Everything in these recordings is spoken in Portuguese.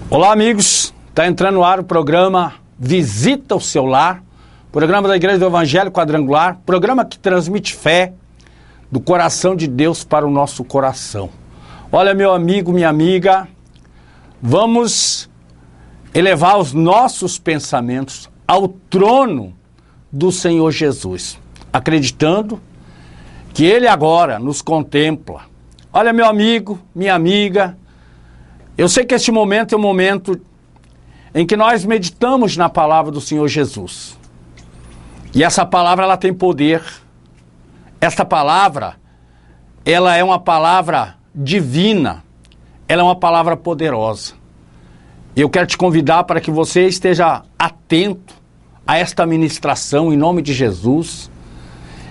Olá, amigos, está entrando no ar o programa Visita o Seu Lar, programa da Igreja do Evangelho Quadrangular, programa que transmite fé do coração de Deus para o nosso coração. Olha, meu amigo, minha amiga, vamos elevar os nossos pensamentos ao trono do Senhor Jesus, acreditando que Ele agora nos contempla. Olha, meu amigo, minha amiga, eu sei que este momento é um momento em que nós meditamos na palavra do Senhor Jesus. E essa palavra, ela tem poder. Esta palavra, ela é uma palavra divina. Ela é uma palavra poderosa. Eu quero te convidar para que você esteja atento a esta ministração em nome de Jesus.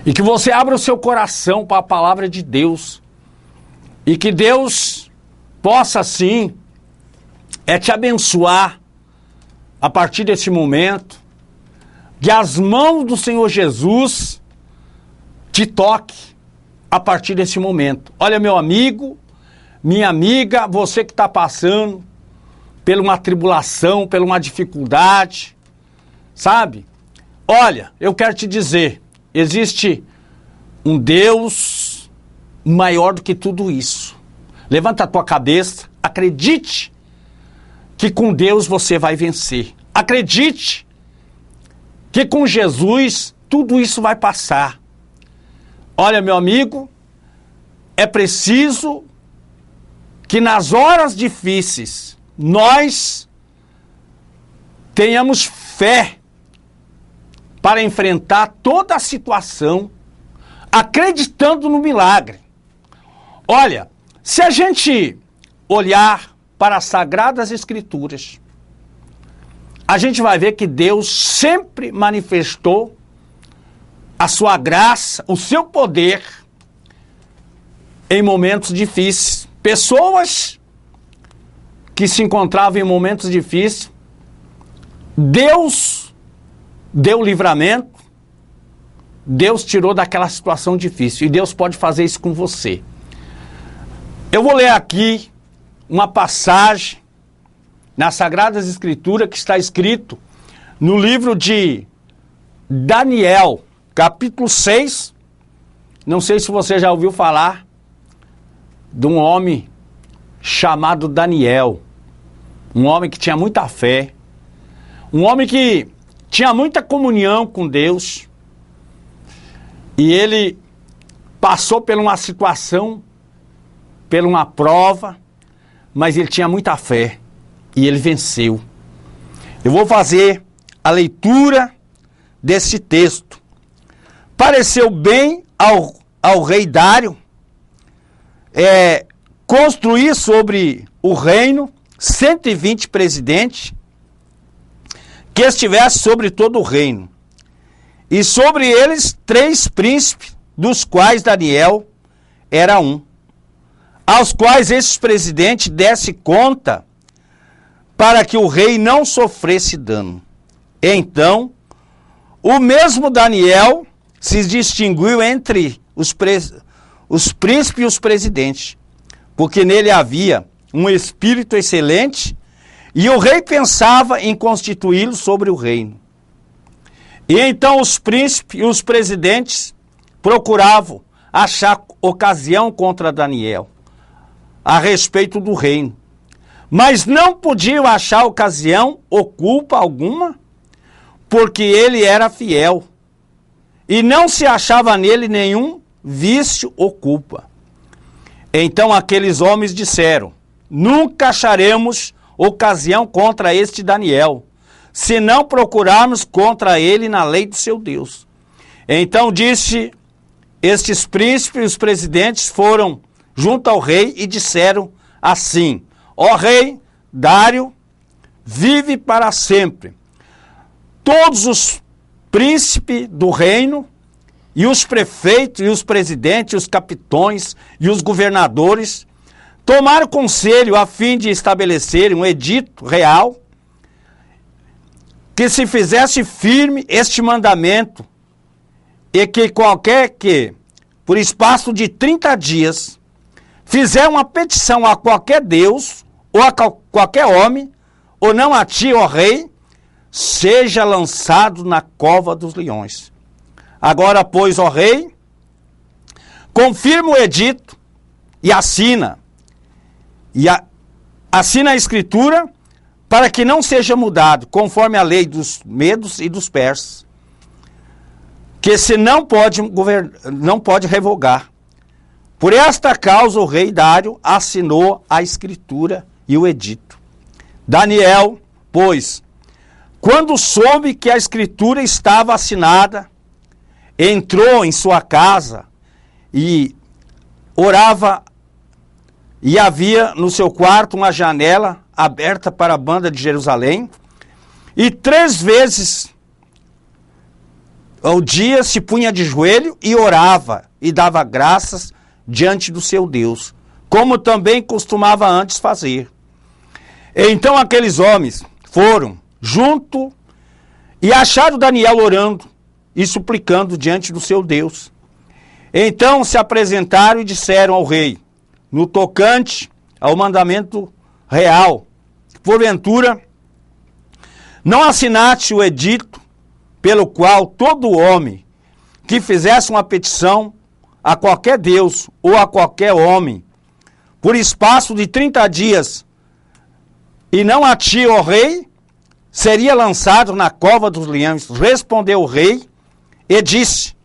E que você abra o seu coração para a palavra de Deus. E que Deus possa, sim, te abençoar a partir desse momento, que as mãos do Senhor Jesus te toque a partir desse momento. Olha, meu amigo, minha amiga, você que está passando por uma tribulação, por uma dificuldade, sabe? Olha, eu quero te dizer, existe um Deus maior do que tudo isso. Levanta a tua cabeça, acredite que com Deus você vai vencer. Acredite que com Jesus tudo isso vai passar. Olha, meu amigo, é preciso que nas horas difíceis nós tenhamos fé para enfrentar toda a situação, acreditando no milagre. Olha, se a gente olhar para as Sagradas Escrituras, a gente vai ver que Deus sempre manifestou a sua graça, o seu poder em momentos difíceis. Pessoas que se encontravam em momentos difíceis, Deus deu livramento, Deus tirou daquela situação difícil. E Deus pode fazer isso com você. Eu vou ler aqui uma passagem nas Sagradas Escrituras que está escrito no livro de Daniel, capítulo 6. Não sei se você já ouviu falar de um homem chamado Daniel. Um homem que tinha muita fé. Um homem que tinha muita comunhão com Deus. E ele passou por uma situação, por uma prova, mas ele tinha muita fé e ele venceu. Eu vou fazer a leitura desse texto. Pareceu bem ao rei Dário construir sobre o reino 120 presidentes que estivessem sobre todo o reino, e sobre eles 3 príncipes, dos quais Daniel era um, aos quais esses presidentes dessem conta para que o rei não sofresse dano. Então, o mesmo Daniel se distinguiu entre os príncipes e os presidentes, porque nele havia um espírito excelente, e o rei pensava em constituí-lo sobre o reino. E então os príncipes e os presidentes procuravam achar ocasião contra Daniel a respeito do reino, mas não podiam achar ocasião ou culpa alguma, porque ele era fiel, e não se achava nele nenhum vício ou culpa. Então aqueles homens disseram: nunca acharemos ocasião contra este Daniel, se não procurarmos contra ele na lei do seu Deus. Então disse, estes príncipes e os presidentes foram junto ao rei e disseram assim: ó rei Dário, vive para sempre. Todos os príncipes do reino e os prefeitos, e os presidentes, e os capitões, e os governadores tomaram conselho a fim de estabelecerem um edito real que se fizesse firme este mandamento e que qualquer que, por espaço de 30 dias, fizer uma petição a qualquer Deus ou a qualquer homem, ou não a ti, ó rei, seja lançado na cova dos leões. Agora, pois, ó rei, confirma o edito e assina. Assina a escritura para que não seja mudado, conforme a lei dos medos e dos persas, que se não pode revogar. Por esta causa o rei Dário assinou a escritura e o edito. Daniel, pois, quando soube que a escritura estava assinada, entrou em sua casa e orava, e havia no seu quarto uma janela aberta para a banda de Jerusalém, e 3 vezes ao dia se punha de joelho e orava e dava graças diante do seu Deus, como também costumava antes fazer. Então aqueles homens foram junto e acharam Daniel orando e suplicando diante do seu Deus. Então se apresentaram e disseram ao rei, no tocante ao mandamento real, porventura, não assinaste o edito pelo qual todo homem que fizesse uma petição a qualquer Deus ou a qualquer homem, por espaço de 30 dias, e não a ti, ó rei, seria lançado na cova dos leões. Respondeu o rei e disse,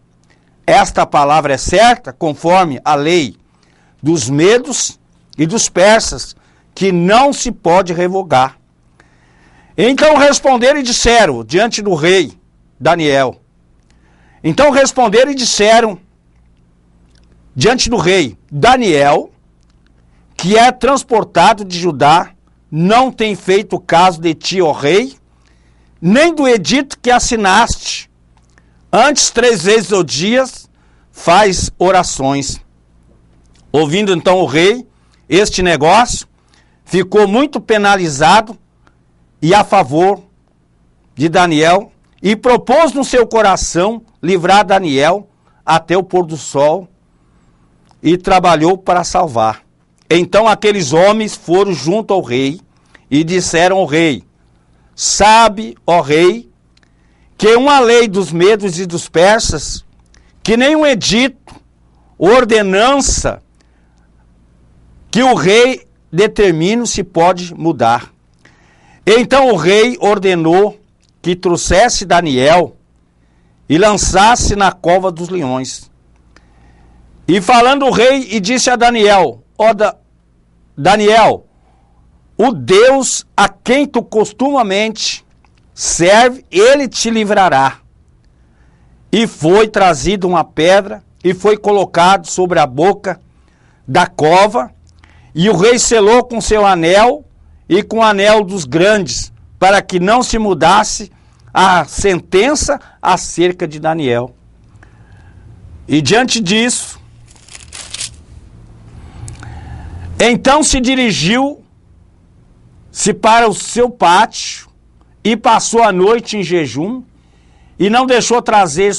esta palavra é certa, conforme a lei dos medos e dos persas, que não se pode revogar. Então responderam e disseram, diante do rei Daniel, então responderam e disseram, diante do rei Daniel, que é transportado de Judá, não tem feito caso de ti, ó rei, nem do edito que assinaste. Antes 3 vezes ao dia faz orações. Ouvindo então o rei este negócio, ficou muito penalizado e a favor de Daniel, e propôs no seu coração livrar Daniel até o pôr do sol, e trabalhou para salvar. Então aqueles homens foram junto ao rei e disseram ao rei, sabe, ó rei, que uma lei dos medos e dos persas, que nem um edito, ordenança, que o rei determina se pode mudar. Então o rei ordenou que trouxesse Daniel e lançasse na cova dos leões. E falando o rei, e disse a Daniel, Daniel, o Deus a quem tu costumamente serve, ele te livrará. E foi trazido uma pedra, e foi colocado sobre a boca da cova, e o rei selou com seu anel, e com o anel dos grandes, para que não se mudasse a sentença acerca de Daniel. E diante disso, então se dirigiu-se para o seu pátio e passou a noite em jejum e não deixou trazer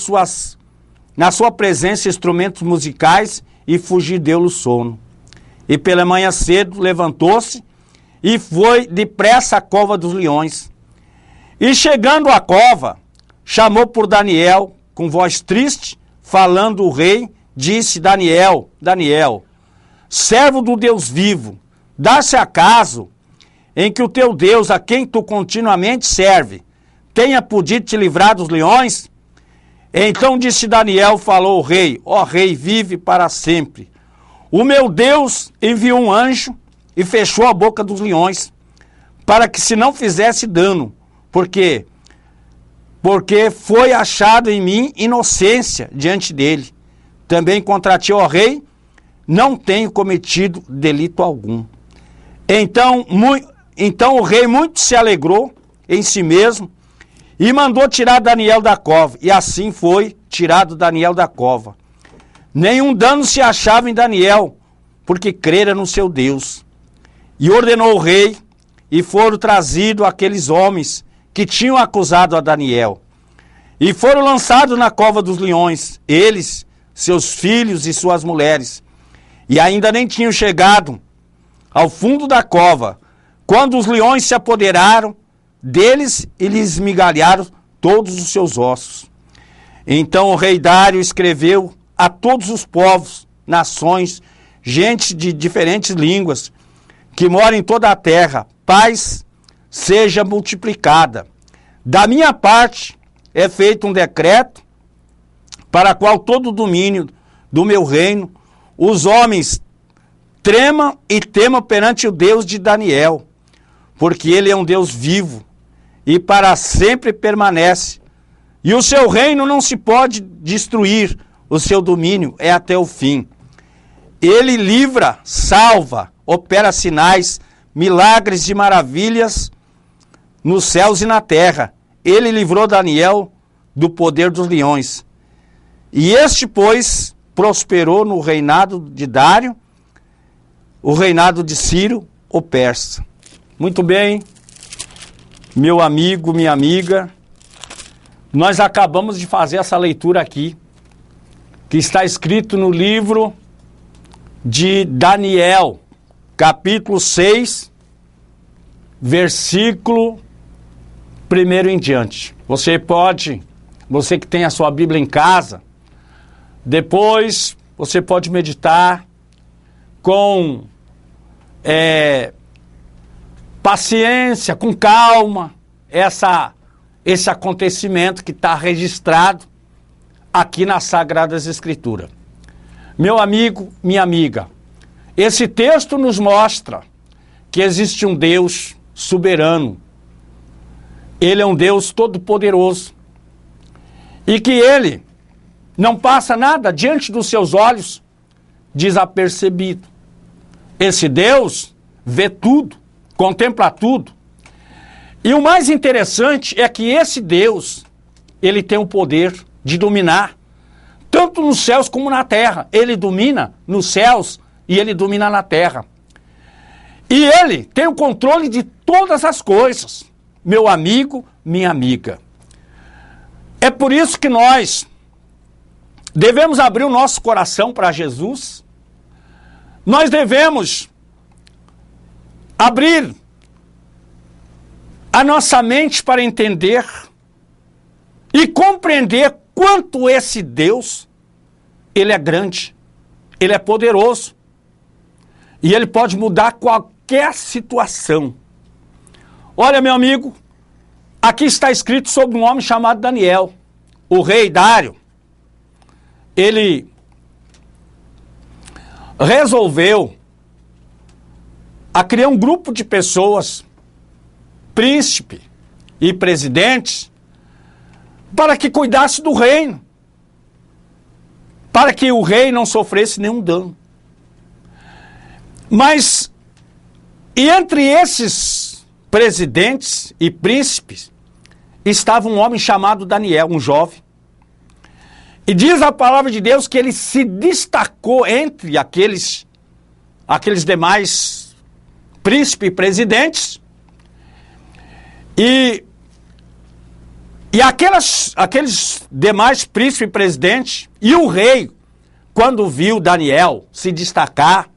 na sua presença instrumentos musicais e fugir deu-lhe o sono. E pela manhã cedo levantou-se e foi depressa à cova dos leões. E chegando à cova, chamou por Daniel com voz triste, falando o rei, disse, Daniel, Daniel, servo do Deus vivo, dá-se acaso em que o teu Deus, a quem tu continuamente serve, tenha podido te livrar dos leões? Então disse Daniel, falou o rei, ó rei, vive para sempre. O meu Deus enviou um anjo e fechou a boca dos leões, para que se não fizesse dano, porque foi achado em mim inocência diante dele. Também contra ti, ó rei, não tenho cometido delito algum. Então o rei muito se alegrou em si mesmo e mandou tirar Daniel da cova. E assim foi tirado Daniel da cova. Nenhum dano se achava em Daniel, porque crera no seu Deus. E ordenou o rei, e foram trazidos aqueles homens que tinham acusado a Daniel. E foram lançados na cova dos leões, eles, seus filhos e suas mulheres. E ainda nem tinham chegado ao fundo da cova, quando os leões se apoderaram deles e lhes esmigalharam todos os seus ossos. Então o rei Dário escreveu a todos os povos, nações, gente de diferentes línguas, que moram em toda a terra: paz seja multiplicada. Da minha parte é feito um decreto, para qual todo o domínio do meu reino, os homens tremam e temam perante o Deus de Daniel, porque ele é um Deus vivo e para sempre permanece. E o seu reino não se pode destruir, o seu domínio é até o fim. Ele livra, salva, opera sinais, milagres e maravilhas nos céus e na terra. Ele livrou Daniel do poder dos leões. E este, pois, prosperou no reinado de Dário, o reinado de Ciro, o persa. Muito bem, meu amigo, minha amiga, nós acabamos de fazer essa leitura aqui, que está escrito no livro de Daniel, capítulo 6, versículo 1 em diante. Você que tem a sua Bíblia em casa, depois você pode meditar com paciência, com calma, esse acontecimento que está registrado aqui nas Sagradas Escrituras. Meu amigo, minha amiga, esse texto nos mostra que existe um Deus soberano. Ele é um Deus todo-poderoso. E que ele não passa nada diante dos seus olhos desapercebido. Esse Deus vê tudo, contempla tudo. E o mais interessante é que esse Deus, ele tem o poder de dominar, tanto nos céus como na terra. Ele domina nos céus e ele domina na terra. E ele tem o controle de todas as coisas, meu amigo, minha amiga. É por isso que nós devemos abrir o nosso coração para Jesus. Nós devemos abrir a nossa mente para entender e compreender quanto esse Deus, ele é grande, ele é poderoso e ele pode mudar qualquer situação. Olha, meu amigo, aqui está escrito sobre um homem chamado Daniel. O rei Dário, ele resolveu criar um grupo de pessoas, príncipe e presidentes, para que cuidasse do reino, para que o rei não sofresse nenhum dano. Mas, e entre esses presidentes e príncipes, estava um homem chamado Daniel, um jovem. E diz a palavra de Deus que ele se destacou entre aqueles demais príncipes e presidentes. E aqueles demais príncipes e presidentes, e o rei, quando viu Daniel se destacar,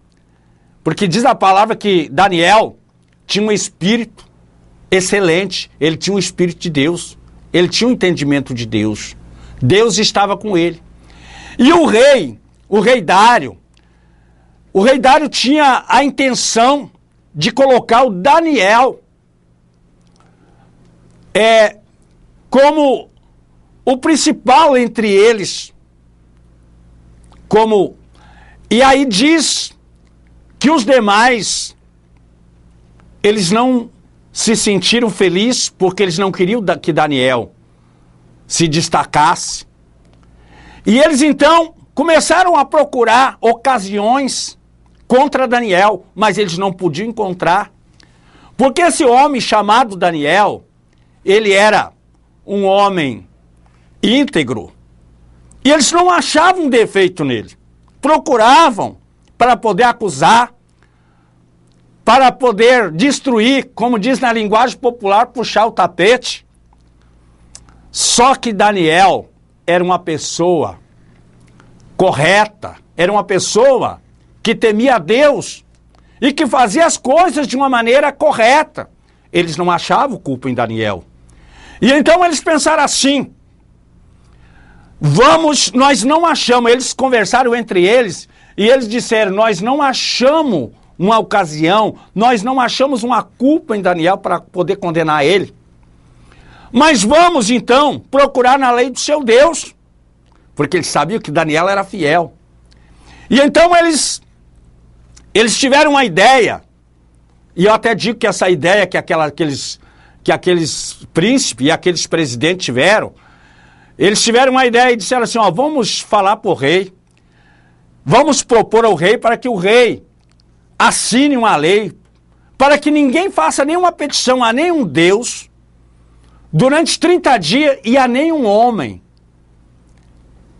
porque diz a palavra que Daniel tinha um espírito excelente, ele tinha um espírito de Deus, ele tinha um entendimento de Deus, Deus estava com ele. E o rei Dário tinha a intenção de colocar o Daniel como o principal entre eles, e aí diz que os demais, eles não se sentiram felizes porque eles não queriam que Daniel se destacasse. E eles então começaram a procurar ocasiões contra Daniel, mas eles não podiam encontrar, porque esse homem chamado Daniel, ele era um homem íntegro, E eles não achavam defeito nele. Procuravam para poder acusar, para poder destruir, como diz na linguagem popular, puxar o tapete. Só que Daniel era uma pessoa correta, era uma pessoa que temia a Deus e que fazia as coisas de uma maneira correta. Eles não achavam culpa em Daniel. E então eles pensaram assim, nós não achamos, eles conversaram entre eles e eles disseram, nós não achamos uma ocasião, nós não achamos uma culpa em Daniel para poder condenar ele. Mas vamos então procurar na lei do seu Deus, porque eles sabiam que Daniel era fiel. E então eles tiveram uma ideia, e eu até digo que essa ideia que aqueles príncipes e aqueles presidentes tiveram, eles tiveram uma ideia e disseram assim, ó, vamos falar para o rei, vamos propor ao rei para que o rei assine uma lei, para que ninguém faça nenhuma petição a nenhum Deus, durante 30 dias e a nenhum homem.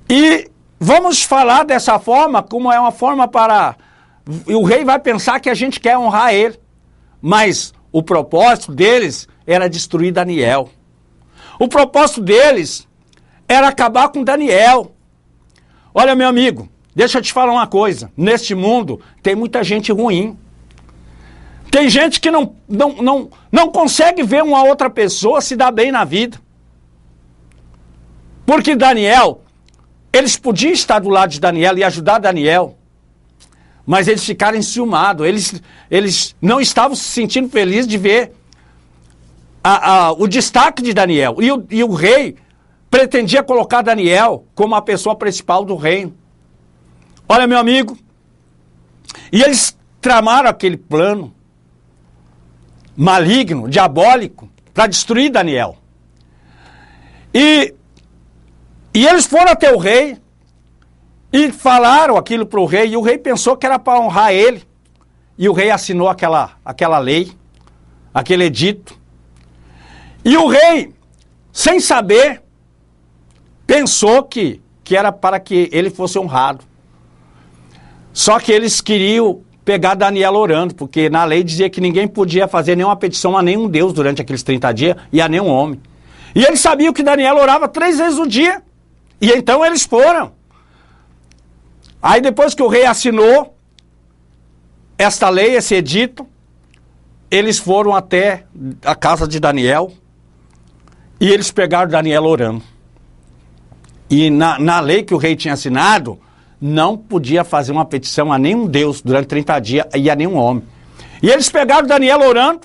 E vamos falar dessa forma, como é uma forma para... O rei vai pensar que a gente quer honrar ele. Mas o propósito deles era destruir Daniel. O propósito deles era acabar com Daniel. Olha, meu amigo, deixa eu te falar uma coisa. Neste mundo tem muita gente ruim. Tem gente que não consegue ver uma outra pessoa se dar bem na vida. Porque Daniel, eles podiam estar do lado de Daniel e ajudar Daniel, mas eles ficaram enciumados. Eles não estavam se sentindo felizes de ver o destaque de Daniel. E o rei pretendia colocar Daniel como a pessoa principal do reino. Olha, meu amigo, e eles tramaram aquele plano maligno, diabólico, para destruir Daniel. E eles foram até o rei e falaram aquilo para o rei, e o rei pensou que era para honrar ele. E o rei assinou aquela lei, aquele edito. E o rei, sem saber, pensou que era para que ele fosse honrado. Só que eles queriam pegar Daniel orando, porque na lei dizia que ninguém podia fazer nenhuma petição a nenhum Deus durante aqueles 30 dias e a nenhum homem. E eles sabiam que Daniel orava 3 vezes no dia. E então eles foram. Aí depois que o rei assinou esta lei, esse edito, eles foram até a casa de Daniel e eles pegaram Daniel orando. E na lei que o rei tinha assinado, não podia fazer uma petição a nenhum Deus durante 30 dias e a nenhum homem. E eles pegaram Daniel orando,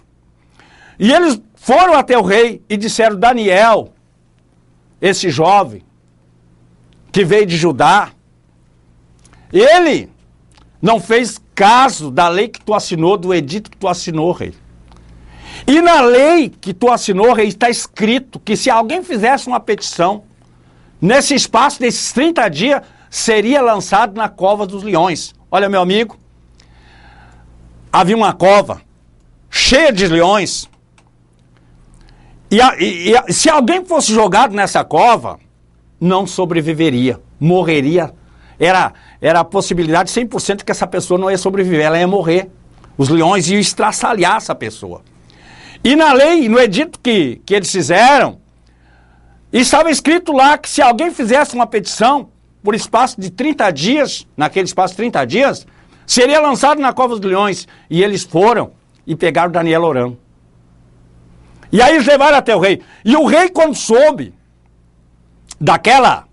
e eles foram até o rei e disseram, Daniel, esse jovem que veio de Judá, ele não fez caso da lei que tu assinou, do edito que tu assinou, rei. E na lei que tu assinou, rei, está escrito que se alguém fizesse uma petição, nesse espaço desses 30 dias, seria lançado na cova dos leões. Olha, meu amigo, havia uma cova cheia de leões. E se alguém fosse jogado nessa cova, não sobreviveria, morreria. Era a possibilidade 100% que essa pessoa não ia sobreviver, ela ia morrer. Os leões iam estraçalhar essa pessoa. E na lei, no edito que eles fizeram, estava escrito lá que se alguém fizesse uma petição por espaço de 30 dias, naquele espaço de 30 dias, seria lançado na cova dos leões. E eles foram e pegaram Daniel orando. E aí eles levaram até o rei. E o rei, quando soube daquela